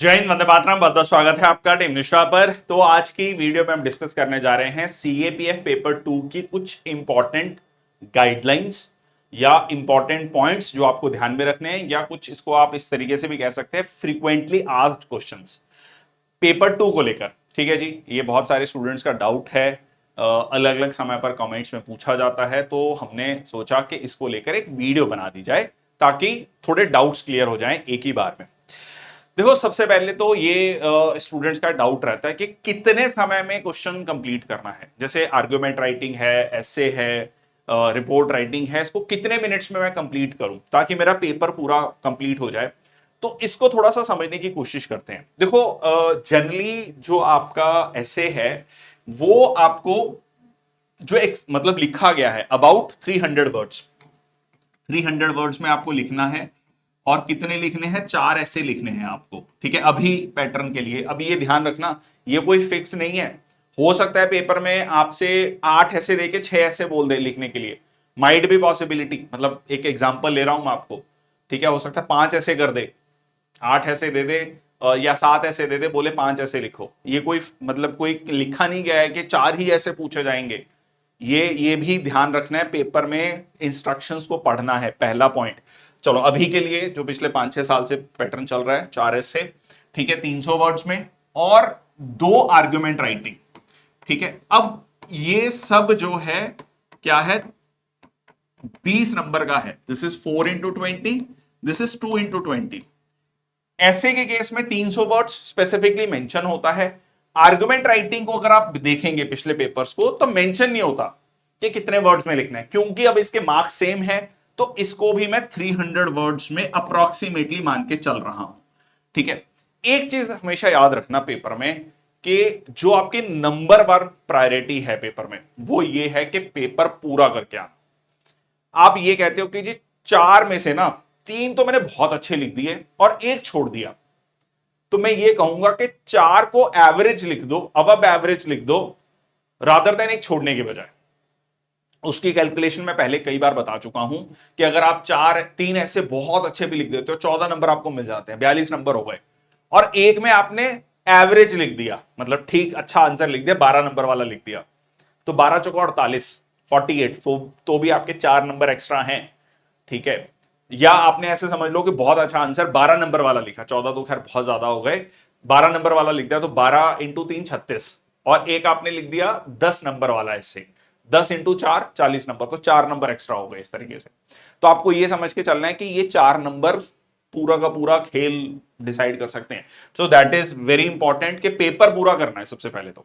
जय हिंद, वंदे मातरम। बहुत बहुत स्वागत है आपका टीम निष्ठा पर। तो आज की वीडियो में हम डिस्कस करने जा रहे हैं सीएपीएफ पेपर 2 की कुछ इंपॉर्टेंट गाइडलाइंस या इंपॉर्टेंट पॉइंट्स जो आपको ध्यान में रखने हैं, या कुछ इसको आप इस तरीके से भी कह सकते हैं फ्रीक्वेंटली आस्क्ड क्वेश्चंस पेपर 2 को लेकर। ठीक है जी, ये बहुत सारे स्टूडेंट्स का डाउट है, अलग अलग समय पर कमेंट्स में पूछा जाता है, तो हमने सोचा कि इसको लेकर एक वीडियो बना दी जाए ताकि थोड़े डाउट्स क्लियर हो जाएं एक ही बार में। देखो, सबसे पहले तो ये स्टूडेंट्स का डाउट रहता है कि कितने समय में क्वेश्चन कंप्लीट करना है। जैसे आर्गुमेंट राइटिंग है, एसे है, रिपोर्ट राइटिंग है, इसको कितने मिनट्स में मैं कंप्लीट करूं ताकि मेरा पेपर पूरा कंप्लीट हो जाए। तो इसको थोड़ा सा समझने की कोशिश करते हैं। देखो, जनरली जो आपका एसे है वो आपको जो एक मतलब लिखा गया है अबाउट 300 वर्ड्स, 300 वर्ड्स में आपको लिखना है। और कितने लिखने हैं? 4 ऐसे लिखने हैं आपको। ठीक है, अभी पैटर्न के लिए अभी ये ध्यान रखना, ये कोई फिक्स नहीं है। हो सकता है पेपर में आपसे 8 ऐसे देके 6 ऐसे बोल दे लिखने के लिए, माइट भी पॉसिबिलिटी। मतलब एक एग्जांपल ले रहा हूं मैं आपको। ठीक है, हो सकता है 5 ऐसे कर दे, 8 ऐसे दे दे, या 7 ऐसे दे दे, बोले 5 ऐसे लिखो। ये कोई मतलब कोई लिखा नहीं गया है कि 4 ही ऐसे पूछे जाएंगे। ये भी ध्यान रखना है, पेपर में इंस्ट्रक्शंस को पढ़ना है, पहला पॉइंट। चलो, अभी के लिए जो पिछले 5-6 साल से पैटर्न चल रहा है, 4 ऐसे, ठीक है, 300 वर्ड्स में, और 2 आर्ग्यूमेंट राइटिंग। ठीक है, अब ये सब जो है क्या है, 20 नंबर का है। This is 4x20, this is 2x20। ऐसे के केस में 300 वर्ड्स स्पेसिफिकली मेंशन होता है। आर्गुमेंट राइटिंग को अगर आप देखेंगे पिछले पेपर्स को, तो मेंशन नहीं होता कि कितने वर्ड्स में लिखना है, क्योंकि अब इसके मार्क्स सेम है। तो इसको भी मैं 300 वर्ड्स में अप्रोक्सीमेटली मान के चल रहा हूं। ठीक है, एक चीज हमेशा याद रखना पेपर में, कि जो आपकी नंबर 1 प्रायोरिटी है पेपर में, वो ये है कि पेपर पूरा करके आना। आप ये कहते हो कि जी 4 में से ना 3 तो मैंने बहुत अच्छे लिख दिए और एक छोड़ दिया, तो मैं ये कहूंगा कि 4 को एवरेज लिख दो, अब एवरेज लिख दो, रादर देन एक छोड़ने के बजाय। उसकी कैलकुलेशन मैं पहले कई बार बता चुका हूं कि अगर आप 3 ऐसे बहुत अच्छे भी लिख देते हो, 14 नंबर आपको मिल जाते हैं, 42 नंबर हो गए। और एक में आपने एवरेज लिख दिया, मतलब ठीक अच्छा आंसर लिख दिया, 12 नंबर वाला लिख दिया, तो 12 चौका 48, 48, तो भी आपके 4 नंबर एक्स्ट्रा हैं। ठीक है, या आपने ऐसे समझ लो कि बहुत अच्छा आंसर 12 नंबर वाला लिखा, 14 तो खैर बहुत ज्यादा हो गए, 12 नंबर वाला लिख दिया, तो 12 × 3 36, और एक आपने लिख दिया 10 नंबर वाला, इससे 10 × 4 40 नंबर, तो 4 नंबर एक्स्ट्रा हो गए इस तरीके से। तो आपको ये समझ के चलना है कि ये 4 नंबर पूरा का पूरा खेल डिसाइड कर सकते हैं। So that is very important कि पेपर पूरा करना है सबसे पहले तो।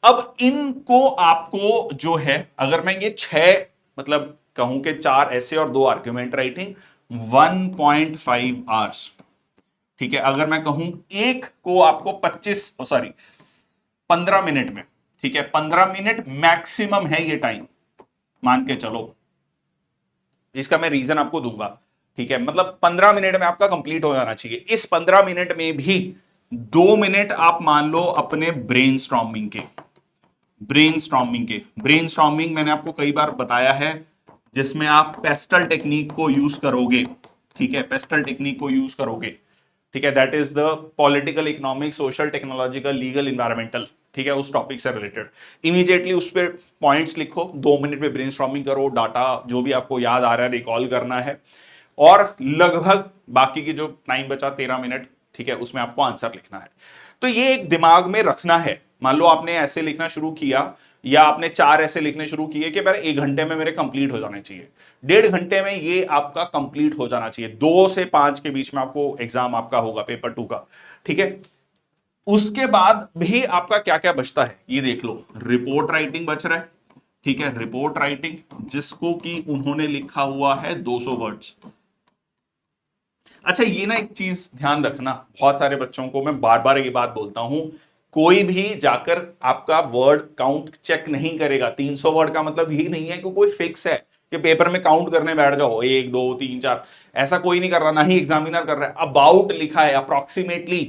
अब इनको आपको जो है, अगर मैं ये 6 मतलब कहूं कि 4 ऐसे और 2 आर्ग्यूमेंट राइटिंग, 1.5 आवर्स। ठीक है, अगर मैं कहूं एक को आपको 15 मिनट में, ठीक है, 15 मिनट मैक्सिमम है ये टाइम, मान के चलो। इसका मैं रीजन आपको दूंगा। ठीक है, मतलब 15 मिनट में आपका कंप्लीट हो जाना चाहिए। इस 15 मिनट में भी 2 मिनट आप मान लो अपने ब्रेनस्टॉर्मिंग के, ब्रेनस्टॉर्मिंग मैंने आपको कई बार बताया है, जिसमें आप पेस्टल टेक्निक को यूज करोगे। ठीक है, पेस्टल टेक्निक को यूज करोगे। ठीक है, that is the political, economic, social, technological, legal, environmental. ठीक है, उस टॉपिक से रिलेटेड इमीडिएटली उस पर पॉइंट्स लिखो, 2 मिनट में ब्रेनस्टॉर्मिंग करो, डाटा जो भी आपको याद आ रहा है रिकॉल करना है, और लगभग बाकी की जो टाइम बचा 13 मिनट, ठीक है, उसमें आपको आंसर लिखना है। तो ये एक दिमाग में रखना है। मान लो आपने ऐसे लिखना शुरू किया, या आपने 4 ऐसे लिखने शुरू किए कि भाई 1 घंटे में मेरे कंप्लीट हो जाने चाहिए, 1.5 घंटे में ये आपका कंप्लीट हो जाना चाहिए। 2 से 5 के बीच में आपको एग्जाम आपका होगा पेपर 2 का। ठीक है, उसके बाद भी आपका क्या क्या बचता है ये देख लो। रिपोर्ट राइटिंग बच रहा है। ठीक है, रिपोर्ट राइटिंग जिसको कि उन्होंने लिखा हुआ है 200 वर्ड्स। अच्छा, ये ना एक चीज ध्यान रखना, बहुत सारे बच्चों को मैं बार बार ये बात बोलता हूं, कोई भी जाकर आपका वर्ड काउंट चेक नहीं करेगा। 300 वर्ड का मतलब ये नहीं है कि कोई फिक्स है कि पेपर में काउंट करने बैठ जाओ 1 2 3 4, ऐसा कोई नहीं कर रहा, ना ही एग्जामिनर कर रहा है। अबाउट लिखा है, अप्रोक्सीमेटली।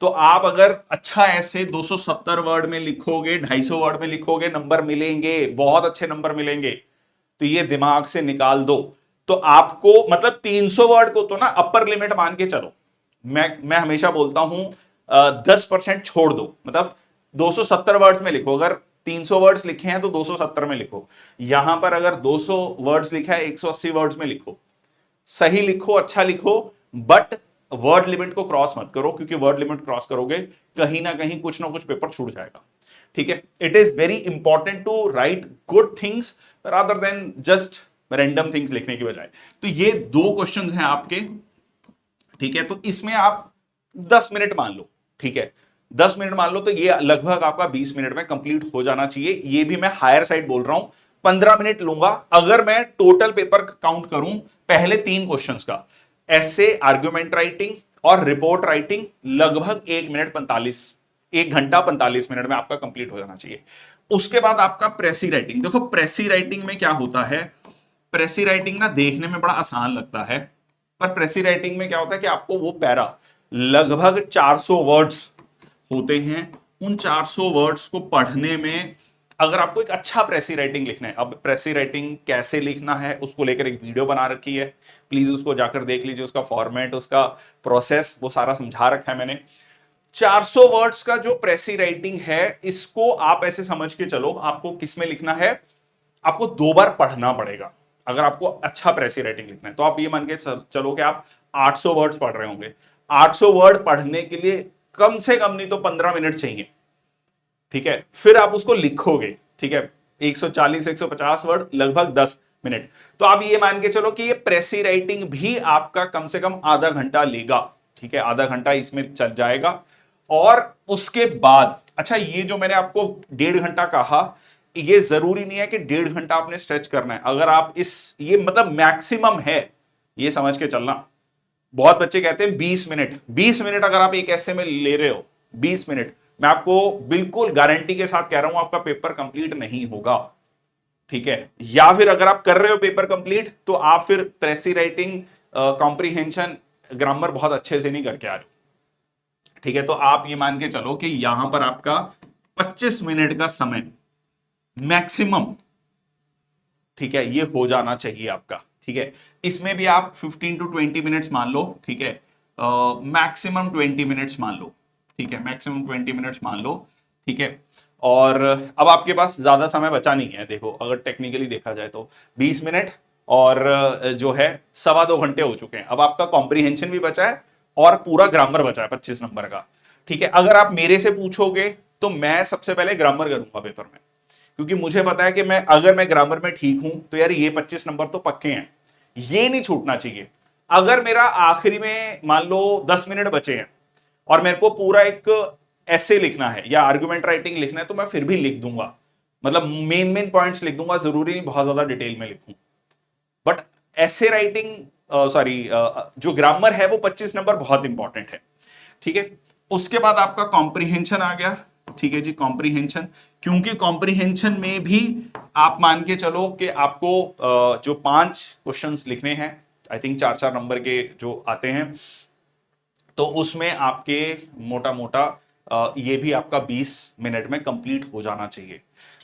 तो आप अगर अच्छा ऐसे 270 वर्ड में लिखोगे, 250 वर्ड में लिखोगे, नंबर मिलेंगे, बहुत अच्छे नंबर मिलेंगे। तो ये दिमाग से निकाल दो। तो आपको मतलब 300 वर्ड को तो ना अपर लिमिट मान के चलो, मैं हमेशा बोलता हूं 10% छोड़ दो, मतलब 270 वर्ड्स में लिखो। अगर 300 वर्ड्स लिखे हैं तो 270 में लिखो। यहां पर अगर 200 वर्ड्स लिखा है 180 वर्ड्स में लिखो। सही लिखो, अच्छा लिखो, बट वर्ड लिमिट को क्रॉस मत करो, क्योंकि वर्ड लिमिट क्रॉस करोगे कहीं ना कुछ पेपर छूट जाएगा। ठीक है, it is very important to write good things rather than just random things लिखने की बजाय। तो ये 2 क्वेश्चंस हैं आपके। ठीक है, तो इसमें आप 10 मिनट मान लो। ठीक है, 10 मिनट मान लो, तो ये लगभग आपका 20 मिनट में कंप्लीट हो जाना चाहिए। ये भी मैं हायर साइड बोल रहा हूं, 15 मिनट लूंगा अगर मैं टोटल पेपर काउंट करूं पहले 3 क्वेश्चंस का। ऐसे, आर्ग्यूमेंट राइटिंग और रिपोर्ट राइटिंग लगभग 1 घंटा 45 मिनट में आपका कंप्लीट हो जाना चाहिए। उसके बाद आपका प्रेसी राइटिंग। देखो प्रेसी राइटिंग में क्या होता है, प्रेसी राइटिंग ना देखने में बड़ा आसान लगता है, पर प्रेसी राइटिंग में क्या होता है कि आपको वो पैरा लगभग 400 वर्ड्स होते हैं। उन 400 वर्ड्स को पढ़ने में, अगर आपको एक अच्छा प्रेसी राइटिंग लिखना है, अब प्रेसी राइटिंग कैसे लिखना है उसको लेकर एक वीडियो बना रखी है, प्लीज उसको जाकर देख लीजिए। उसका फॉर्मेट, उसका प्रोसेस, वो सारा समझा रखा है मैंने। 400 वर्ड्स का जो प्रेसी राइटिंग है, इसको आप ऐसे समझ के चलो, आपको किस में लिखना है, आपको 2 बार पढ़ना पड़ेगा अगर आपको अच्छा प्रेसी राइटिंग लिखना है। तो आप ये मान के चलो कि आप 800 वर्ड्स पढ़ रहे होंगे। 800 वर्ड पढ़ने के लिए कम से कम नहीं तो 15 मिनट चाहिए। ठीक है, फिर आप उसको लिखोगे। ठीक है, 140 150 वर्ड लगभग 10 मिनट। तो आप ये मान के चलो कि ये प्रेसी राइटिंग भी आपका कम से कम आधा घंटा लेगा। ठीक है, आधा घंटा इसमें चल जाएगा। और उसके बाद, अच्छा ये जो मैंने आपको 1.5 घंटा कहा, ये जरूरी नहीं है कि 1.5 घंटा आपने स्ट्रेच करना है। अगर आप ये मतलब मैक्सिमम है, ये समझ के चलना। बहुत बच्चे कहते हैं 20 मिनट। 20 मिनट अगर आप एक ऐसे में ले रहे हो, 20 मिनट, मैं आपको बिल्कुल गारंटी के साथ कह रहा हूं आपका पेपर कंप्लीट नहीं होगा। ठीक है, या फिर अगर आप कर रहे हो पेपर कंप्लीट, तो आप फिर प्रेसी राइटिंग, कॉम्प्रीहेंशन, ग्रामर बहुत अच्छे से नहीं करके आ रहे हो। ठीक है, तो आप ये मान के चलो कि यहां पर आपका 25 मिनट का समय मैक्सिमम, ठीक है, ये हो जाना चाहिए आपका। ठीक है, इसमें भी आप 15 to 20 मिनट्स मान लो। ठीक है, मैक्सिमम 20 मिनट्स मान लो। ठीक है, मैक्सिमम 20 मिनट्स मान लो। ठीक है, और अब आपके पास ज्यादा समय बचा नहीं है। देखो अगर टेक्निकली देखा जाए तो 20 मिनट और जो है 2.25 घंटे हो चुके हैं। अब आपका कॉम्प्रीहेंशन भी बचा है और पूरा ग्रामर बचा है 25 नंबर का। ठीक है, अगर आप मेरे से पूछोगे तो मैं सबसे पहले ग्रामर करूंगा पेपर में, क्योंकि मुझे पता है कि अगर मैं ग्रामर में ठीक हूं तो यार ये 25 नंबर तो पक्के हैं, ये नहीं छूटना चाहिए। अगर मेरा आखिरी में मान लो 10 मिनट बचे हैं और मेरे को पूरा एक ऐसे लिखना है या आर्गुमेंट राइटिंग लिखना है, तो मैं फिर भी लिख दूंगा, मतलब मेन मेन पॉइंट्स लिख दूंगा, जरूरी नहीं बहुत ज्यादा डिटेल में लिखूं। बट ऐसे राइटिंग, सॉरी, जो ग्रामर है वो 25 नंबर बहुत इंपॉर्टेंट है। ठीक है, उसके बाद आपका कॉम्प्रीहेंशन आ गया। ठीक है जी, कॉम्प्रीहेंशन, क्योंकि कॉम्प्रीहेंशन में भी आप मान के चलो कि आपको जो 5 क्वेश्चंस लिखने हैं, आई थिंक 4-4 नंबर के जो आते हैं, तो उसमें आपके मोटा मोटा ये भी आपका 20 मिनट में कंप्लीट हो जाना चाहिए।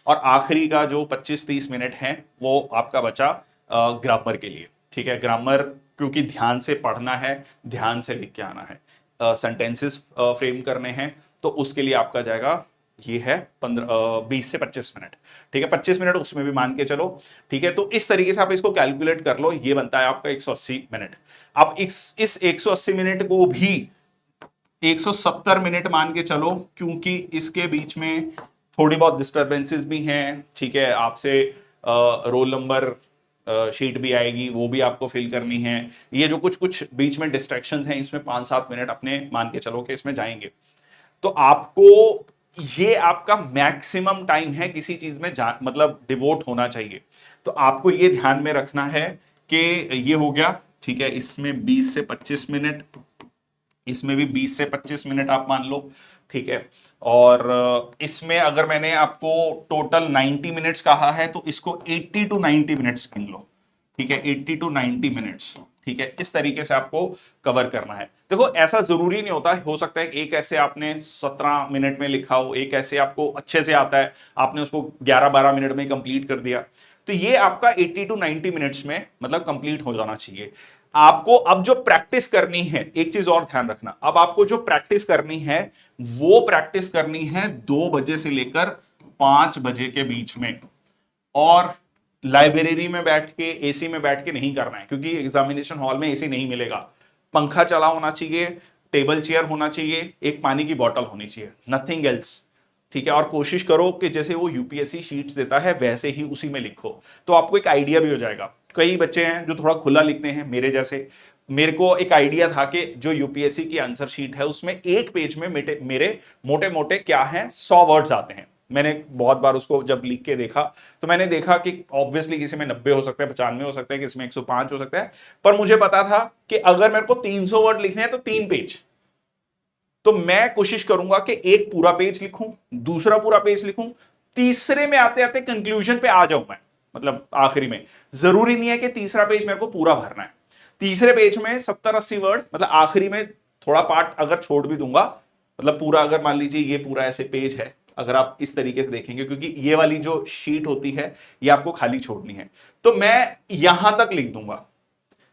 और आखिरी का जो 25-30 मिनट है वो आपका बचा ग्रामर के लिए। ठीक है, ग्रामर क्योंकि ध्यान से पढ़ना है, ध्यान से लिख के आना है, सेंटेंसेस फ्रेम करने हैं, तो उसके लिए आपका जाएगा, ये है 20 से 25 मिनट। ठीक है, 25 मिनट उसमें भी मान के चलो। ठीक है, तो इस तरीके से आप इसको कैलकुलेट कर लो, ये बनता है आपका 180 मिनट। अब इस 180 मिनट को भी 170 मिनट मान के चलो, क्योंकि इसके बीच में थोड़ी बहुत डिस्टर्बेंसेस भी हैं। ठीक है, आपसे रोल नंबर शीट भी आएगी, वो भी आपको फिल करनी है। ये जो कुछ कुछ बीच में डिस्ट्रैक्शंस हैं, इसमें 5-7 मिनट अपने मान के चलो कि इसमें जाएंगे। तो आपको ये आपका मैक्सिमम टाइम है किसी चीज में मतलब डिवोट होना चाहिए। तो आपको ये ध्यान में रखना है कि ये हो गया। ठीक है, इसमें 20 से 25 मिनट, इसमें भी 20 से 25 मिनट आप मान लो। ठीक है, और इसमें अगर मैंने आपको टोटल 90 मिनट्स कहा है, तो इसको 80 to 90 मिनट्स गिन लो। ठीक है, 80 to 90 मिनट्स। ठीक है, इस तरीके से आपको कवर करना है। देखो ऐसा जरूरी नहीं होता, हो सकता है एक ऐसे आपने 17 मिनट में लिखा हो, एक ऐसे आपको अच्छे से आता है, आपने उसको 11-12 मिनट में कंप्लीट कर दिया। तो ये आपका 80 to 90 मिनट्स में मतलब कंप्लीट हो जाना चाहिए। आपको अब जो प्रैक्टिस करनी है, एक चीज और ध्यान रखना, अब आपको जो प्रैक्टिस करनी है वो प्रैक्टिस करनी है 2 बजे से लेकर 5 बजे के बीच में, और लाइब्रेरी में बैठ के एसी में बैठ के नहीं करना है, क्योंकि एग्जामिनेशन हॉल में एसी नहीं मिलेगा। पंखा चला होना चाहिए, टेबल चेयर होना चाहिए, एक पानी की बोतल होनी चाहिए, नथिंग एल्स। ठीक है, और कोशिश करो कि जैसे वो यूपीएससी शीट्स देता है वैसे ही उसी में लिखो, तो आपको एक आइडिया भी हो जाएगा। कई बच्चे हैं जो थोड़ा खुला लिखते हैं मेरे जैसे, मेरे को एक आइडिया था कि जो यूपीएससी की आंसर शीट है उसमें एक पेज में मेरे मोटे मोटे क्या है 100 वर्ड्स आते हैं। मैंने बहुत बार उसको जब लिख के देखा तो मैंने देखा कि ऑब्वियसली किसी में 90 हो सकता है, 95 हो सकता है, किसी में 105 हो सकता है, पर मुझे पता था कि अगर मेरे को 300 वर्ड लिखने हैं तो 3 पेज, तो मैं कोशिश करूंगा कि एक पूरा पेज लिखूं, दूसरा पूरा पेज लिखूं, तीसरे में आते आते कंक्लूजन पे आ जाऊं मैं, मतलब आखिरी में। जरूरी नहीं है कि तीसरा पेज मेरे को पूरा भरना है, तीसरे पेज में 70-80 वर्ड, मतलब आखिरी में थोड़ा पार्ट अगर छोड़ भी दूंगा, मतलब पूरा अगर मान लीजिए ये पूरा ऐसे पेज है, अगर आप इस तरीके से देखेंगे, क्योंकि ये वाली जो शीट होती है ये आपको खाली छोड़नी है, तो मैं यहां तक लिख दूंगा,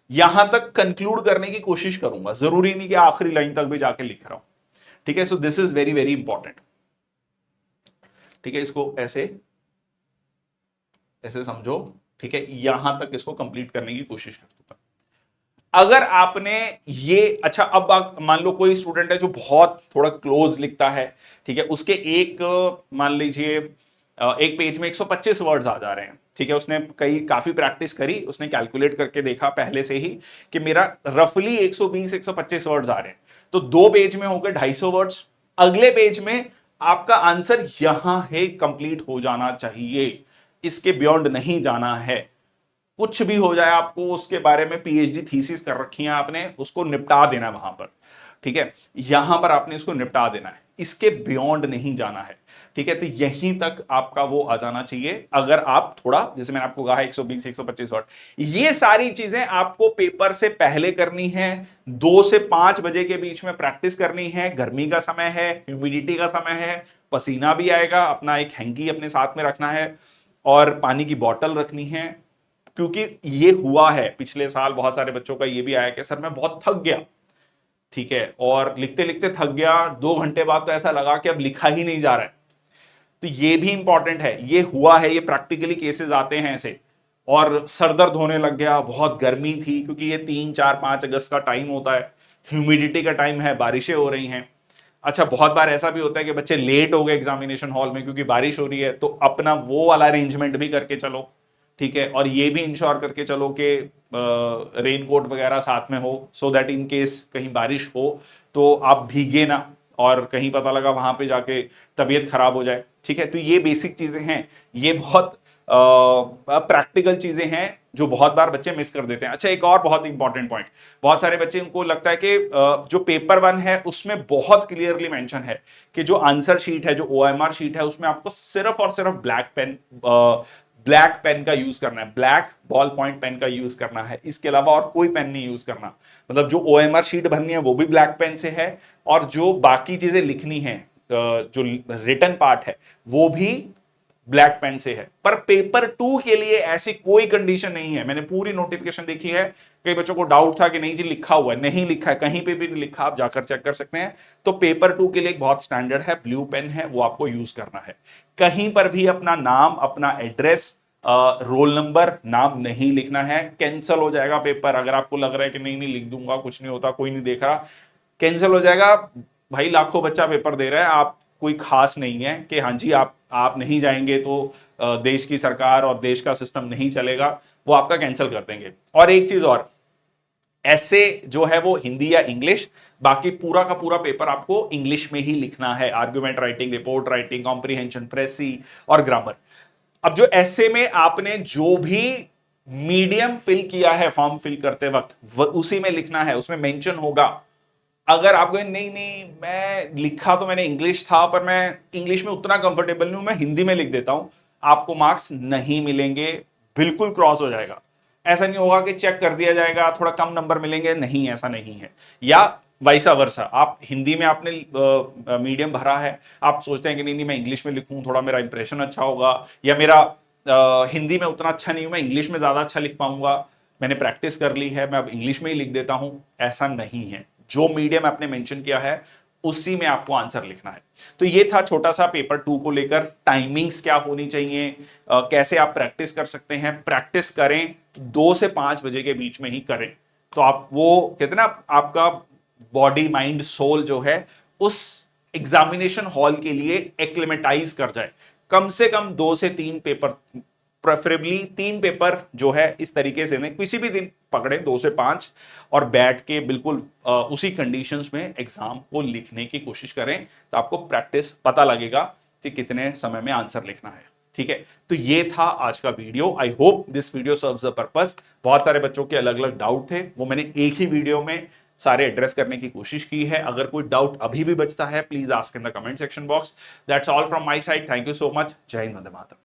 यहां तक कंक्लूड करने की कोशिश करूंगा, जरूरी नहीं कि आखिरी लाइन तक भी जाके लिख रहा हूं। ठीक है, so this is very very important. ठीक है, इसको ऐसे ऐसे समझो। ठीक है, यहां तक इसको कंप्लीट करने की कोशिश करता हूं। अगर आपने ये, अच्छा अब मान लो कोई स्टूडेंट है जो बहुत थोड़ा क्लोज लिखता है, ठीक है, उसके एक मान लीजिए एक पेज में 125 वर्ड्स आ जा रहे हैं। ठीक है, उसने काफी प्रैक्टिस करी, उसने कैलकुलेट करके देखा पहले से ही कि मेरा रफली 120-125 वर्ड्स आ रहे हैं, तो 2 पेज में हो गए 250 वर्ड्स। अगले पेज में आपका आंसर यहां है कंप्लीट हो जाना चाहिए, इसके बियॉन्ड नहीं जाना है। कुछ भी हो जाए, आपको उसके बारे में पीएचडी थीसिस कर रखी है आपने, उसको निपटा देना है वहां पर। ठीक है, यहां पर आपने इसको निपटा देना है, इसके बियॉन्ड नहीं जाना है। ठीक है, तो यहीं तक आपका वो आ जाना चाहिए। अगर आप थोड़ा, जैसे मैंने आपको कहा 120-125 वर्ड, ये सारी चीजें आपको पेपर से पहले करनी है, 2 से 5 बजे के बीच में प्रैक्टिस करनी है। गर्मी का समय है, ह्यूमिडिटी का समय है, पसीना भी आएगा, अपना एक हैंकी अपने साथ में रखना है और पानी की बोतल रखनी है। क्योंकि ये हुआ है पिछले साल, बहुत सारे बच्चों का ये भी आया कि सर मैं बहुत थक गया, ठीक है, और लिखते लिखते थक गया, 2 घंटे बाद तो ऐसा लगा कि अब लिखा ही नहीं जा रहा है। तो ये भी इंपॉर्टेंट है, ये हुआ है, ये प्रैक्टिकली केसेस आते हैं ऐसे। और सर दर्द होने लग गया, बहुत गर्मी थी, क्योंकि ये 3, 4, 5 अगस्त का टाइम होता है, ह्यूमिडिटी का टाइम है, बारिशें हो रही हैं। अच्छा, बहुत बार ऐसा भी होता है कि बच्चे लेट हो गए एग्जामिनेशन हॉल में क्योंकि बारिश हो रही है, तो अपना वो वाला अरेंजमेंट भी करके चलो। ठीक है, और ये भी इंश्योर करके चलो कि रेनकोट वगैरह साथ में हो, सो दैट इन केस कहीं बारिश हो तो आप भीगे ना और कहीं पता लगा वहां पे जाके तबीयत खराब हो जाए। ठीक है, तो ये बेसिक चीजें हैं, ये बहुत प्रैक्टिकल चीजें हैं जो बहुत बार बच्चे मिस कर देते हैं। अच्छा, एक और बहुत इंपॉर्टेंट पॉइंट, बहुत सारे बच्चे उनको लगता है कि जो पेपर 1 है उसमें बहुत क्लियरली मेंशन है कि जो आंसर शीट है, जो ओएमआर शीट है, उसमें आपको सिर्फ और सिर्फ ब्लैक पेन का यूज करना है, ब्लैक बॉल पॉइंट पेन का यूज करना है, इसके अलावा और कोई पेन नहीं यूज करना। मतलब जो ओएमआर शीट भरनी है वो भी ब्लैक पेन से है, और जो बाकी चीजें लिखनी है, जो रिटन पार्ट है, वो भी ब्लैक पेन से है। पर पेपर 2 के लिए ऐसी कोई कंडीशन नहीं है। मैंने पूरी नोटिफिकेशन देखी है, कई बच्चों को डाउट था कि नहीं जी लिखा हुआ है, नहीं लिखा है, कहीं पे भी नहीं लिखा, आप जाकर चेक कर सकते हैं। तो पेपर 2 के लिए एक बहुत स्टैंडर्ड है, ब्लू पेन है, वो आपको यूज करना है। कहीं पर भी अपना नाम, अपना एड्रेस, रोल नंबर, नाम नहीं लिखना है, कैंसिल हो जाएगा पेपर। अगर आपको लग रहा है कि नहीं नहीं लिख दूंगा, कुछ नहीं होता, कोई नहीं देख रहा, कैंसिल हो जाएगा। भाई लाखों बच्चा पेपर दे रहा है, आप कोई खास नहीं है कि हाँ जी आप नहीं जाएंगे तो देश की सरकार और देश का सिस्टम नहीं चलेगा, वो आपका कैंसिल कर देंगे। और एक चीज और, ऐसे जो है वो हिंदी या इंग्लिश, बाकी पूरा का पूरा पेपर आपको इंग्लिश में ही लिखना है। Argument writing, report writing, comprehension, precis और ग्रामर। अब जो ऐसे में आपने जो भी मीडियम फिल किया है फॉर्म फिल करते वक्त, उसी में लिखना है, उसमें मेंशन होगा। अगर आपको नहीं नहीं मैं लिखा तो मैंने इंग्लिश था, पर मैं इंग्लिश में उतना कंफर्टेबल नहीं हूं, मैं हिंदी में लिख देता हूं, आपको मार्क्स नहीं मिलेंगे, बिल्कुल क्रॉस हो जाएगा। ऐसा नहीं होगा कि चेक कर दिया जाएगा, थोड़ा कम नंबर मिलेंगे, नहीं, ऐसा नहीं है। या वाइसा वर्सा, आप हिंदी में आपने मीडियम भरा है, आप सोचते हैं कि नहीं नहीं मैं इंग्लिश में लिखूं, थोड़ा मेरा इंप्रेशन अच्छा होगा, या मेरा हिंदी में उतना अच्छा नहीं हूं, मैं इंग्लिश में ज्यादा अच्छा लिख पाऊंगा, मैंने प्रैक्टिस कर ली है, मैं अब इंग्लिश में ही लिख देता हूं, ऐसा नहीं है। जो मीडियम आपने मेंशन किया है उसी में आपको आंसर लिखना है। तो ये था छोटा सा पेपर 2 को लेकर। टाइमिंग्स क्या होनी चाहिए, कैसे आप प्रैक्टिस कर सकते हैं। प्रैक्टिस करें 2 से 5 बजे के बीच में ही करें, तो आप वो कहते हैं ना, आपका बॉडी माइंड सोल जो है उस एग्जामिनेशन हॉल के लिए एक्लेमेटाइज कर जाए। कम से कम 2 से 3 पेपर, प्रेफरेबली 3 पेपर जो है इस तरीके से नहीं, किसी भी दिन पकड़े 2 से 5, और बैठ के बिल्कुल उसी कंडीशंस में एग्जाम को लिखने की कोशिश करें, तो आपको प्रैक्टिस पता लगेगा कि कितने समय में आंसर लिखना है। ठीक है, तो ये था आज का video. I hope this video serves the purpose. बहुत सारे बच्चों के अलग अलग डाउट थे, वो मैंने एक ही वीडियो में सारे एड्रेस करने की कोशिश की है। अगर कोई डाउट अभी भी बचता है, please ask in the comment section box. That's all from my side. Thank you so much. जय हिंद, वंदे मातरम।